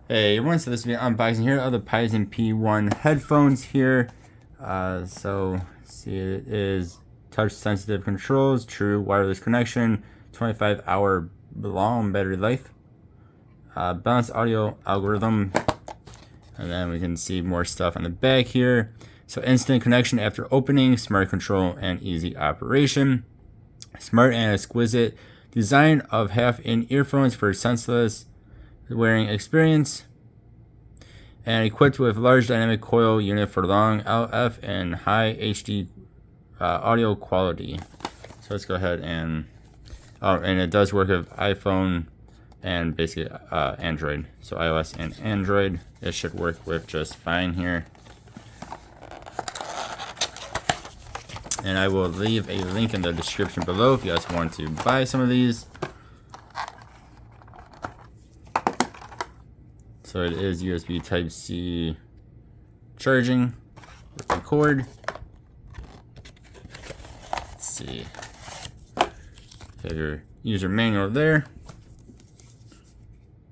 Hey everyone, so this will be an unboxing here of the Pisen P1 headphones here. See, it is touch sensitive controls, true wireless connection, 25-hour long battery life, balanced audio algorithm, and then we can see more stuff on the back here. So instant connection after opening, smart control and easy operation, smart and exquisite design of half-in earphones for senseless wearing experience, and equipped with large dynamic coil unit for long LF and high HD audio quality. So let's go ahead and it does work with iPhone and basically Android. So iOS and Android, it should work with just fine here. And I will leave a link in the description below if you guys want to buy some of these. So it is USB Type-C charging with the cord. Let's see. You have your user manual there.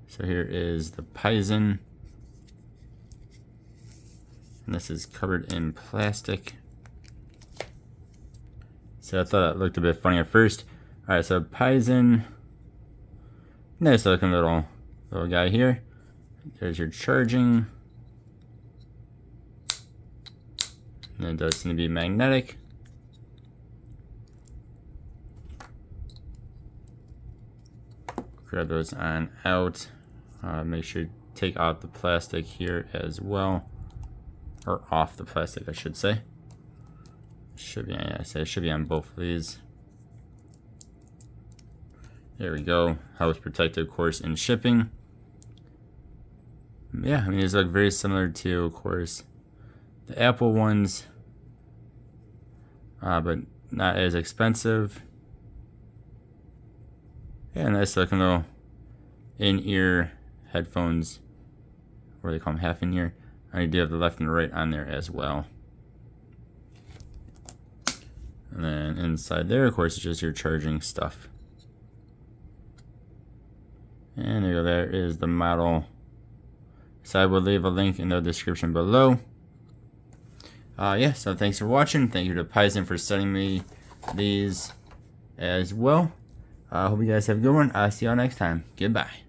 So here is the Pisen. And this is covered in plastic. So I thought it looked a bit funny at first. Alright, so Pisen. Nice looking little guy here. There's your charging. And it does seem to be magnetic. Grab those on out. Make sure you take out the plastic here as well. Or off the plastic, I should say. Should be, yeah, it should be on both of these. There we go. How it's protected, of course, in shipping. Yeah, I mean, these look very similar to, of course, the Apple ones, but not as expensive. Yeah, nice looking little in-ear headphones, or they call them half in-ear. I do have the left and the right on there as well. And then inside there, of course, is just your charging stuff. And there you go, there is the model. So I will leave a link in the description below. Yeah, so thanks for watching. Thank you to Pisen for sending me these as well. I hope you guys have a good one. I'll see y'all next time. Goodbye.